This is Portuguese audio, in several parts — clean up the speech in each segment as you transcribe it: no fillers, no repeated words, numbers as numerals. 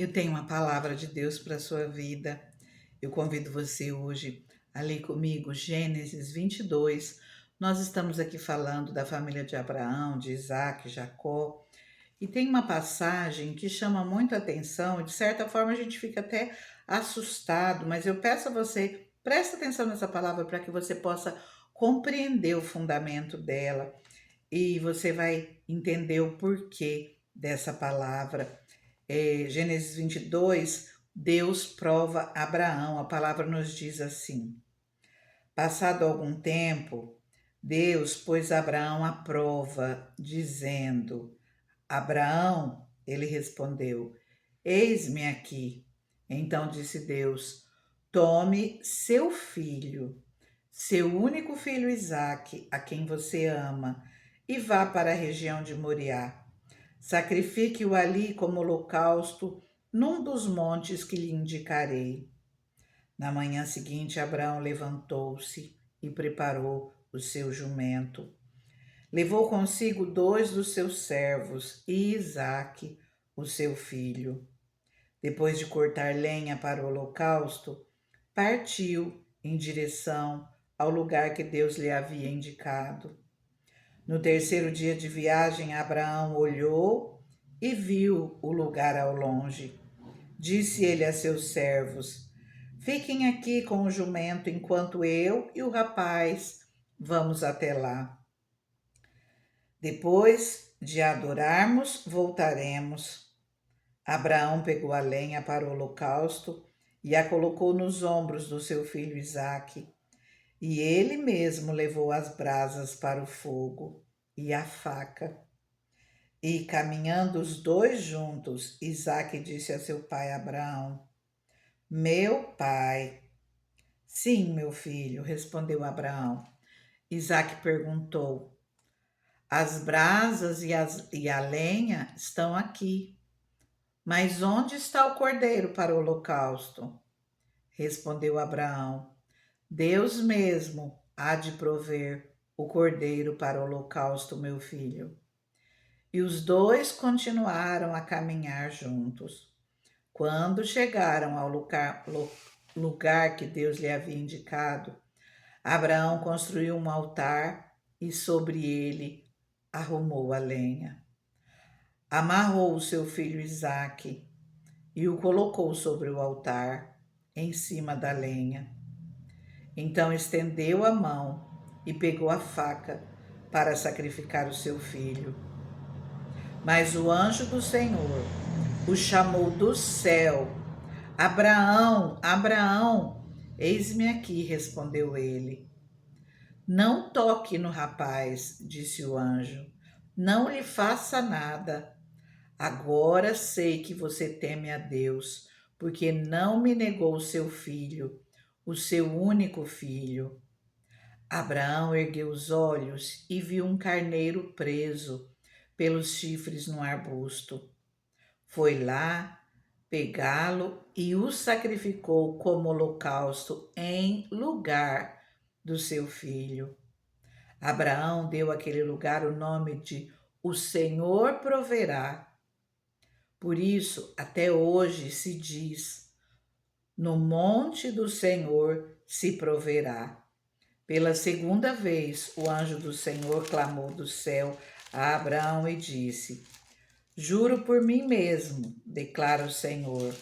Eu tenho uma palavra de Deus para a sua vida. Eu convido você hoje a ler comigo Gênesis 22. Nós estamos aqui falando da família de Abraão, de Isaac, Jacó. E tem uma passagem que chama muito a atenção e, de certa forma, a gente fica até assustado, mas eu peço a você, preste atenção nessa palavra para que você possa compreender o fundamento dela e você vai entender o porquê dessa palavra. Gênesis 22, Deus prova Abraão. A palavra nos diz assim: passado algum tempo, Deus pôs Abraão à prova, dizendo: Abraão, ele respondeu: eis-me aqui. Então disse Deus: tome seu filho, seu único filho Isaque, a quem você ama, e vá para a região de Moriá. Sacrifique-o ali como holocausto num dos montes que lhe indicarei. Na manhã seguinte, Abraão levantou-se e preparou o seu jumento. Levou consigo 2 dos seus servos e Isaque, o seu filho. Depois de cortar lenha para o holocausto, partiu em direção ao lugar que Deus lhe havia indicado. No terceiro dia de viagem, Abraão olhou e viu o lugar ao longe. Disse ele a seus servos: fiquem aqui com o jumento enquanto eu e o rapaz vamos até lá. Depois de adorarmos, voltaremos. Abraão pegou a lenha para o holocausto e a colocou nos ombros do seu filho Isaque. E ele mesmo levou as brasas para o fogo e a faca. E caminhando os dois juntos, Isaque disse a seu pai Abraão: meu pai. Sim, meu filho, respondeu Abraão. Isaque perguntou: as brasas e a lenha estão aqui, mas onde está o cordeiro para o holocausto? Respondeu Abraão: Deus mesmo há de prover o cordeiro para o holocausto, meu filho. E os dois continuaram a caminhar juntos. Quando chegaram ao lugar que Deus lhe havia indicado, Abraão construiu um altar e sobre ele arrumou a lenha. Amarrou o seu filho Isaque e o colocou sobre o altar, em cima da lenha. Então estendeu a mão e pegou a faca para sacrificar o seu filho. Mas o anjo do Senhor o chamou do céu: Abraão, Abraão, eis-me aqui, respondeu ele. Não toque no rapaz, disse o anjo, não lhe faça nada. Agora sei que você teme a Deus, porque não me negou seu filho, o seu único filho. Abraão ergueu os olhos e viu um carneiro preso pelos chifres no arbusto. Foi lá pegá-lo e o sacrificou como holocausto em lugar do seu filho. Abraão deu àquele lugar o nome de O Senhor Proverá. Por isso, até hoje se diz: no monte do Senhor se proverá. Pela segunda vez, o anjo do Senhor clamou do céu a Abraão e disse: juro por mim mesmo, declara o Senhor,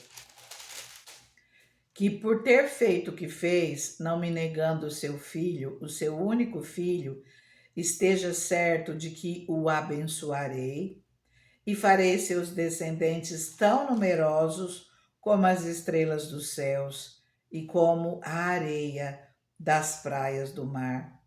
que por ter feito o que fez, não me negando o seu filho, o seu único filho, esteja certo de que o abençoarei e farei seus descendentes tão numerosos como as estrelas dos céus e como a areia das praias do mar.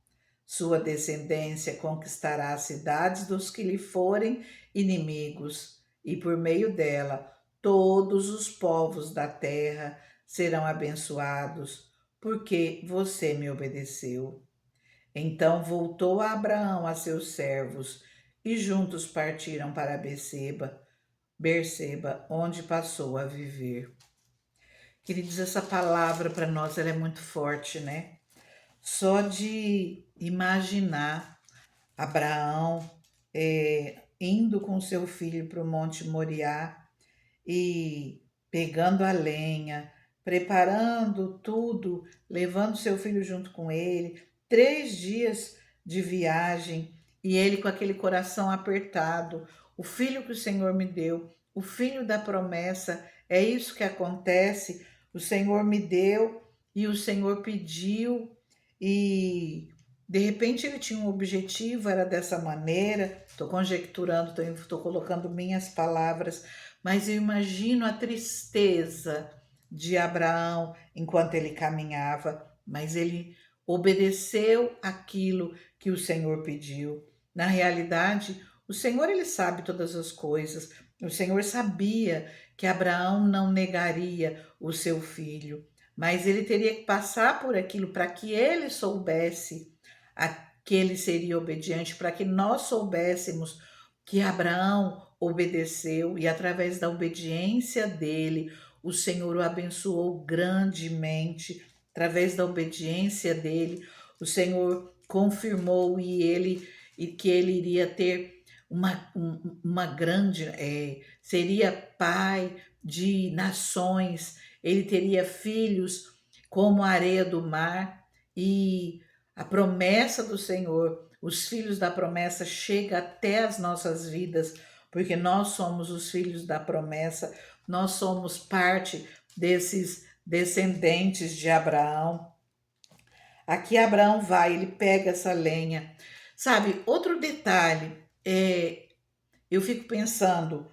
Sua descendência conquistará as cidades dos que lhe forem inimigos, e por meio dela todos os povos da terra serão abençoados, porque você me obedeceu. Então voltou a Abraão a seus servos, e juntos partiram para Berseba, onde passou a viver. Queridos, essa palavra para nós ela é muito forte, né? Só de imaginar Abraão indo com seu filho para o Monte Moriá e pegando a lenha, preparando tudo, levando seu filho junto com ele, 3 dias de viagem, e ele com aquele coração apertado. O filho que o Senhor me deu, o filho da promessa, é isso que acontece. O Senhor me deu e o Senhor pediu, e de repente ele tinha um objetivo, era dessa maneira. Estou conjecturando, estou colocando minhas palavras, mas eu imagino a tristeza de Abraão enquanto ele caminhava, mas ele obedeceu aquilo que o Senhor pediu. Na realidade, o Senhor ele sabe todas as coisas. O Senhor sabia que Abraão não negaria o seu filho, mas ele teria que passar por aquilo para que ele soubesse que ele seria obediente, para que nós soubéssemos que Abraão obedeceu e através da obediência dele, o Senhor o abençoou grandemente. Através da obediência dele, o Senhor confirmou e que ele iria ter uma grande, seria pai de nações, ele teria filhos como a areia do mar, e a promessa do Senhor, os filhos da promessa chega até as nossas vidas, porque nós somos os filhos da promessa, nós somos parte desses descendentes de Abraão. Aqui Abraão vai, ele pega essa lenha. Sabe, outro detalhe, eu fico pensando,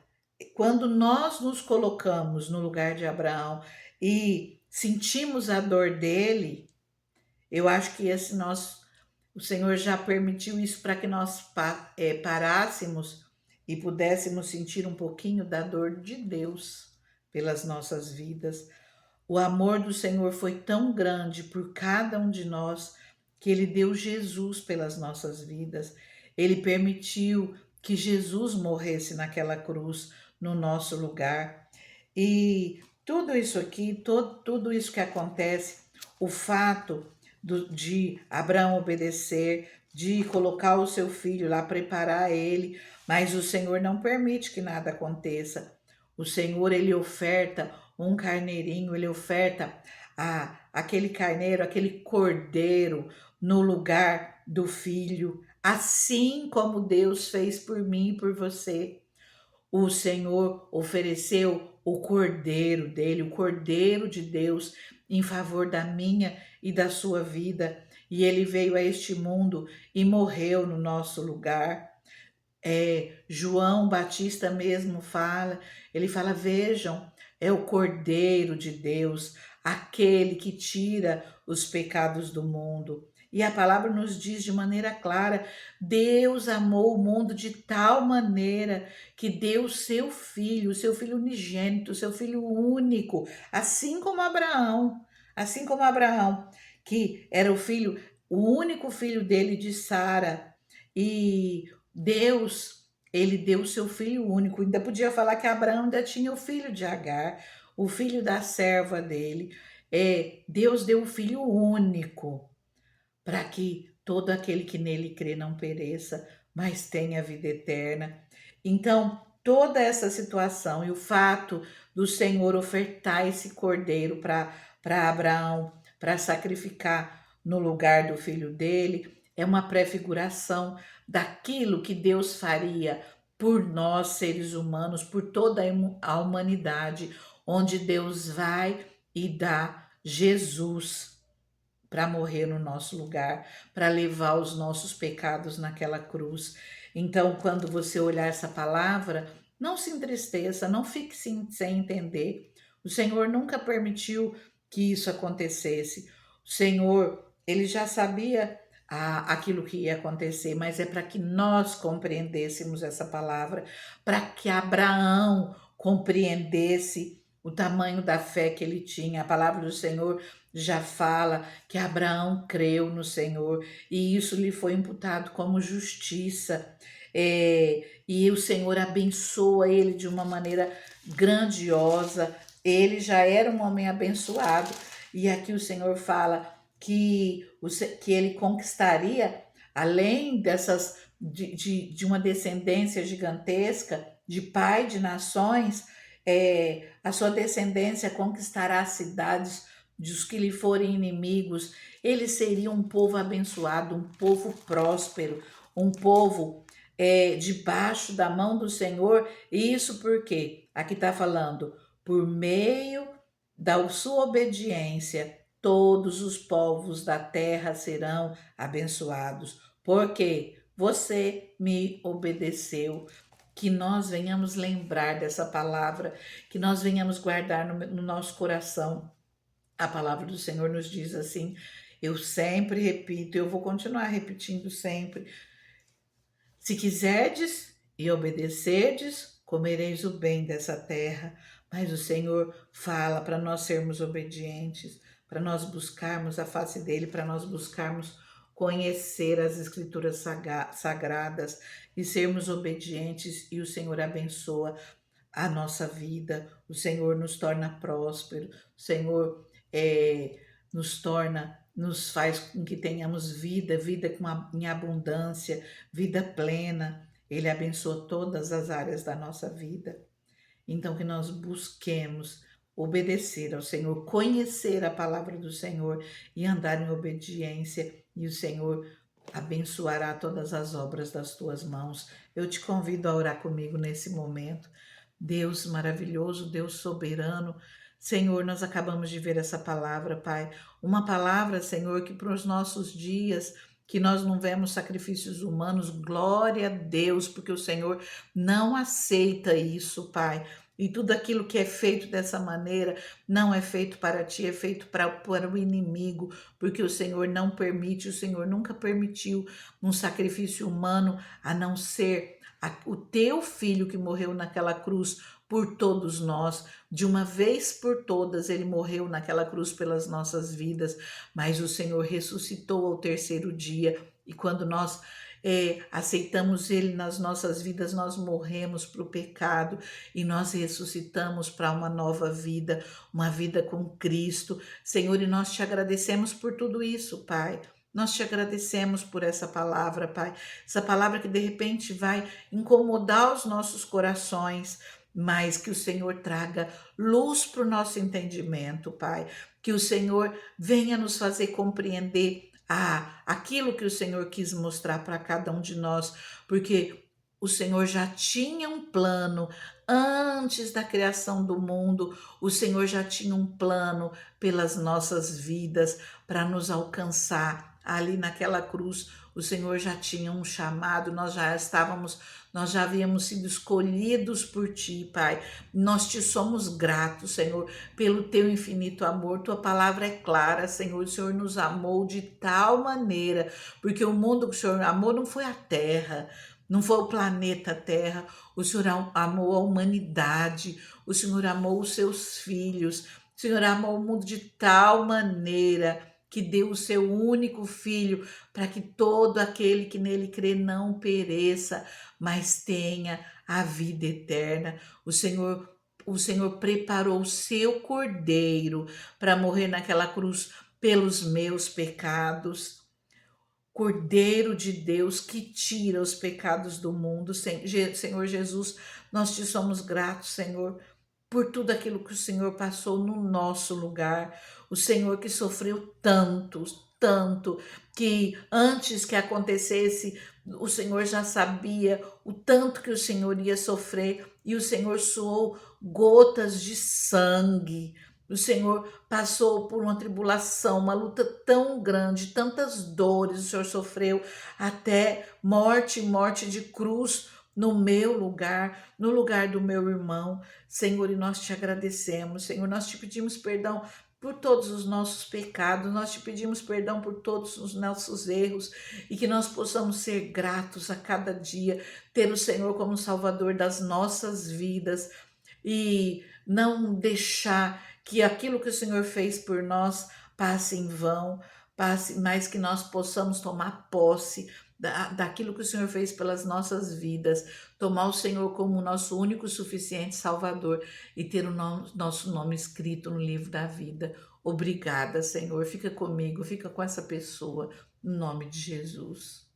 quando nós nos colocamos no lugar de Abraão e sentimos a dor dele, eu acho que o Senhor já permitiu isso para que nós parássemos e pudéssemos sentir um pouquinho da dor de Deus pelas nossas vidas. O amor do Senhor foi tão grande por cada um de nós que ele deu Jesus pelas nossas vidas. Ele permitiu que Jesus morresse naquela cruz no nosso lugar. E tudo isso aqui, tudo isso que acontece, o fato de Abraão obedecer, de colocar o seu filho lá, preparar ele, mas o Senhor não permite que nada aconteça. O Senhor, ele oferta um carneirinho, ele oferta aquele carneiro, aquele cordeiro no lugar do filho, assim como Deus fez por mim e por você. O Senhor ofereceu o cordeiro dele, o cordeiro de Deus, em favor da minha e da sua vida. E ele veio a este mundo e morreu no nosso lugar. João Batista mesmo fala, ele fala: vejam, é o Cordeiro de Deus, aquele que tira os pecados do mundo. E a palavra nos diz de maneira clara: Deus amou o mundo de tal maneira que deu o seu filho unigênito, o seu filho único, assim como Abraão, que era o único filho dele de Sara. E Deus, ele deu o seu filho único. Ainda podia falar que Abraão ainda tinha o filho de Agar, o filho da serva dele. Deus deu o filho único para que todo aquele que nele crê não pereça, mas tenha vida eterna. Então, toda essa situação e o fato do Senhor ofertar esse cordeiro para Abraão, para sacrificar no lugar do filho dele, é uma prefiguração daquilo que Deus faria por nós, seres humanos, por toda a humanidade, onde Deus vai e dá Jesus para morrer no nosso lugar, para levar os nossos pecados naquela cruz. Então, quando você olhar essa palavra, não se entristeça, não fique sem entender. O Senhor nunca permitiu que isso acontecesse. O Senhor, ele já sabia aquilo que ia acontecer, mas é para que nós compreendêssemos essa palavra, para que Abraão compreendesse o tamanho da fé que ele tinha. A palavra do Senhor já fala que Abraão creu no Senhor e isso lhe foi imputado como justiça. E o Senhor abençoa ele de uma maneira grandiosa. Ele já era um homem abençoado, e aqui o Senhor fala que ele conquistaria, além de uma descendência gigantesca, de pai de nações, a sua descendência conquistará as cidades dos que lhe forem inimigos. Ele seria um povo abençoado, um povo próspero, um povo debaixo da mão do Senhor. E isso porque aqui está falando, por meio da sua obediência, todos os povos da terra serão abençoados, porque você me obedeceu. Que nós venhamos lembrar dessa palavra, que nós venhamos guardar no nosso coração. A palavra do Senhor nos diz assim, eu sempre repito, eu vou continuar repetindo sempre. Se quiserdes e obedecerdes, comereis o bem dessa terra. Mas o Senhor fala para nós sermos obedientes, para nós buscarmos a face dele, para nós buscarmos conhecer as escrituras sagradas e sermos obedientes, e o Senhor abençoa a nossa vida, o Senhor nos torna próspero, o Senhor nos faz com que tenhamos vida, em abundância, vida plena. Ele abençoa todas as áreas da nossa vida. Então, que nós busquemos obedecer ao Senhor, conhecer a palavra do Senhor e andar em obediência, e o Senhor abençoará todas as obras das tuas mãos. Eu te convido a orar comigo nesse momento. Deus maravilhoso, Deus soberano, Senhor, nós acabamos de ver essa palavra, Pai. Uma palavra, Senhor, que para os nossos dias, que nós não vemos sacrifícios humanos, glória a Deus, porque o Senhor não aceita isso, Pai. E tudo aquilo que é feito dessa maneira não é feito para ti, é feito para o inimigo, porque o Senhor não permite, o Senhor nunca permitiu um sacrifício humano, a não ser o teu filho que morreu naquela cruz por todos nós, de uma vez por todas ele morreu naquela cruz pelas nossas vidas, mas o Senhor ressuscitou ao terceiro dia, e quando nós aceitamos ele nas nossas vidas, nós morremos para o pecado e nós ressuscitamos para uma nova vida, uma vida com Cristo, Senhor, e nós te agradecemos por tudo isso, Pai. Nós te agradecemos por essa palavra, Pai. Essa palavra que de repente vai incomodar os nossos corações, mas que o Senhor traga luz para o nosso entendimento, Pai. Que o Senhor venha nos fazer compreender aquilo que o Senhor quis mostrar para cada um de nós, porque o Senhor já tinha um plano antes da criação do mundo, o Senhor já tinha um plano pelas nossas vidas para nos alcançar. Ali naquela cruz, o Senhor já tinha um chamado, nós já havíamos sido escolhidos por ti, Pai. Nós te somos gratos, Senhor, pelo teu infinito amor. Tua palavra é clara, Senhor. O Senhor nos amou de tal maneira, porque o mundo que o Senhor amou não foi a terra, não foi o planeta Terra. O Senhor amou a humanidade, o Senhor amou os seus filhos, o Senhor amou o mundo de tal maneira que deu o seu único filho, para que todo aquele que nele crê não pereça, mas tenha a vida eterna. O Senhor preparou o seu cordeiro para morrer naquela cruz pelos meus pecados. Cordeiro de Deus que tira os pecados do mundo. Senhor Jesus, nós te somos gratos, Senhor, por tudo aquilo que o Senhor passou no nosso lugar. O Senhor que sofreu tanto, tanto, que antes que acontecesse, o Senhor já sabia o tanto que o Senhor ia sofrer, e o Senhor suou gotas de sangue. O Senhor passou por uma tribulação, uma luta tão grande, tantas dores o Senhor sofreu, até morte, morte de cruz, no meu lugar, no lugar do meu irmão. Senhor, e nós te agradecemos, Senhor, nós te pedimos perdão por todos os nossos pecados, nós te pedimos perdão por todos os nossos erros, e que nós possamos ser gratos a cada dia, ter o Senhor como Salvador das nossas vidas, e não deixar que aquilo que o Senhor fez por nós passe em vão, mas que nós possamos tomar posse daquilo que o Senhor fez pelas nossas vidas, tomar o Senhor como o nosso único e suficiente Salvador, e ter o nosso nome escrito no livro da vida. Obrigada, Senhor. Fica comigo, fica com essa pessoa, em nome de Jesus.